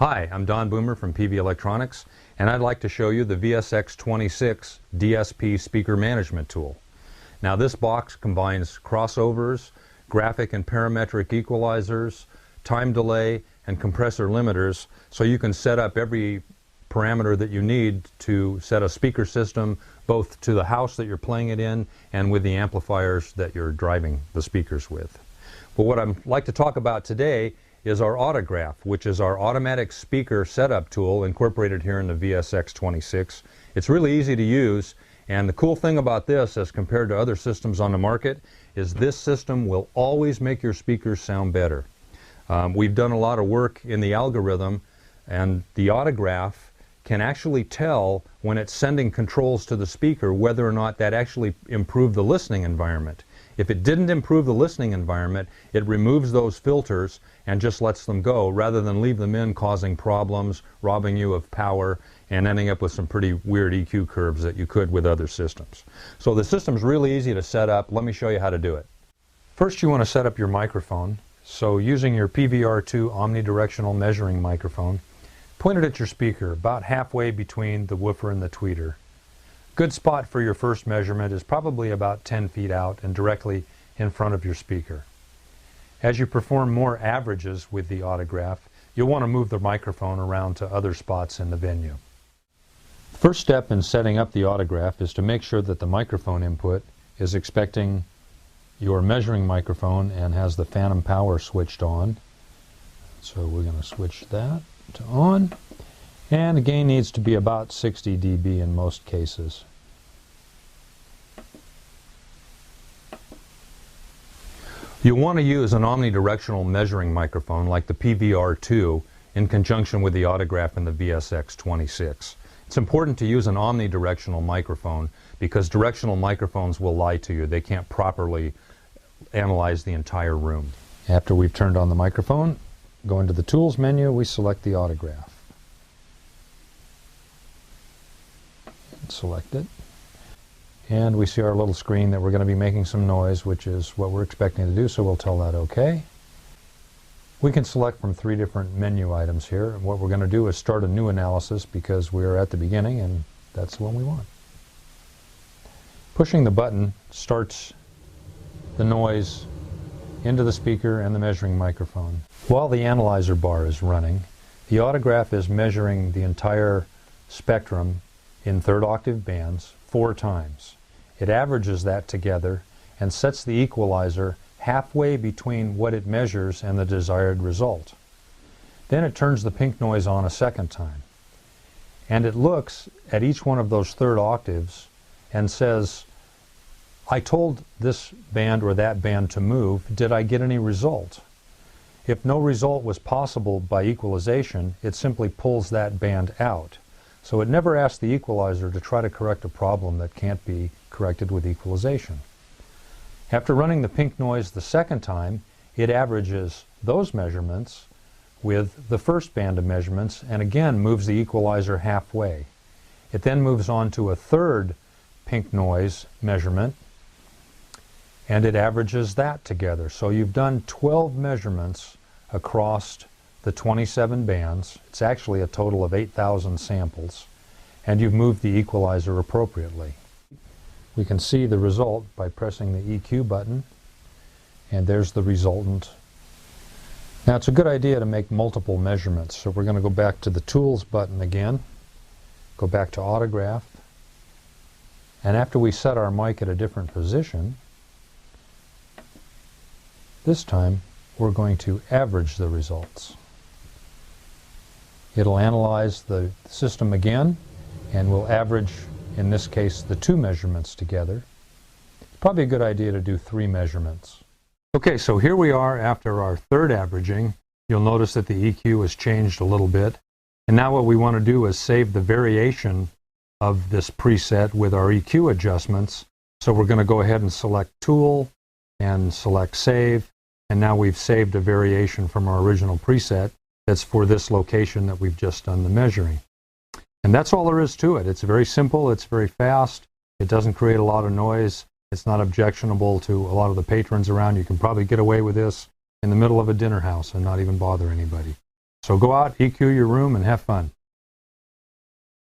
Hi, I'm Don Boomer from Peavey Electronics, and I'd like to show you the VSX26 DSP speaker management tool. Now this box combines crossovers, graphic and parametric equalizers, time delay, and compressor limiters, so you can set up every parameter that you need to set a speaker system both to the house that you're playing it in and with the amplifiers that you're driving the speakers with. But what I'd like to talk about today is our Autograph, which is our automatic speaker setup tool incorporated here in the VSX26. It's really easy to use, and the cool thing about this as compared to other systems on the market is this system will always make your speakers sound better. We've done a lot of work in the algorithm, and the Autograph can actually tell when it's sending controls to the speaker whether or not that actually improved the listening environment. If it didn't improve the listening environment, it removes those filters and just lets them go rather than leave them in, causing problems, robbing you of power, and ending up with some pretty weird EQ curves that you could with other systems. So the system's really easy to set up. Let me show you how to do it. First, you want to set up your microphone. So using your PVR2 omnidirectional measuring microphone, point it at your speaker about halfway between the woofer and the tweeter. Good spot for your first measurement is probably about 10 feet out and directly in front of your speaker. As you perform more averages with the Autograph, you'll want to move the microphone around to other spots in the venue. The first step in setting up the Autograph is to make sure that the microphone input is expecting your measuring microphone and has the phantom power switched on. So we're going to switch that to on, and the gain needs to be about 60 dB in most cases. You'll want to use an omnidirectional measuring microphone like the PVR2 in conjunction with the Autograph and the VSX26. It's important to use an omnidirectional microphone because directional microphones will lie to you. They can't properly analyze the entire room. After we've turned on the microphone, go into the Tools menu, we select the Autograph. Select it. And we see our little screen that we're going to be making some noise, which is what we're expecting to do, so we'll tell that OK. We can select from 3 different menu items here. And what we're going to do is start a new analysis because we're at the beginning and that's the one we want. Pushing the button starts the noise into the speaker and the measuring microphone. While the analyzer bar is running, the Autograph is measuring the entire spectrum in 3rd octave bands 4 times. It averages that together and sets the equalizer halfway between what it measures and the desired result. Then it turns the pink noise on a second time. And it looks at each one of those 3rd octaves and says, I told this band or that band to move, did I get any result? If no result was possible by equalization, it simply pulls that band out. So it never asks the equalizer to try to correct a problem that can't be corrected with equalization. After running the pink noise the second time, it averages those measurements with the first band of measurements and again moves the equalizer halfway. It then moves on to a 3rd pink noise measurement and it averages that together. So you've done 12 measurements across the 27 bands. It's actually a total of 8,000 samples, and you've moved the equalizer appropriately. We can see the result by pressing the EQ button, and there's the resultant. Now it's a good idea to make multiple measurements, so we're going to go back to the Tools button again, go back to Autograph, and after we set our mic at a different position, this time we're going to average the results. It'll analyze the system again and will average, in this case, the 2 measurements together. It's probably a good idea to do 3 measurements. Okay, so here we are after our 3rd averaging. You'll notice that the EQ has changed a little bit. And now what we want to do is save the variation of this preset with our EQ adjustments. So we're going to go ahead and select Tool and select Save. And now we've saved a variation from our original preset that's for this location that we've just done the measuring. And that's all there is to it. It's very simple, it's very fast, it doesn't create a lot of noise, it's not objectionable to a lot of the patrons around. You can probably get away with this in the middle of a dinner house and not even bother anybody. So go out, EQ your room, and have fun.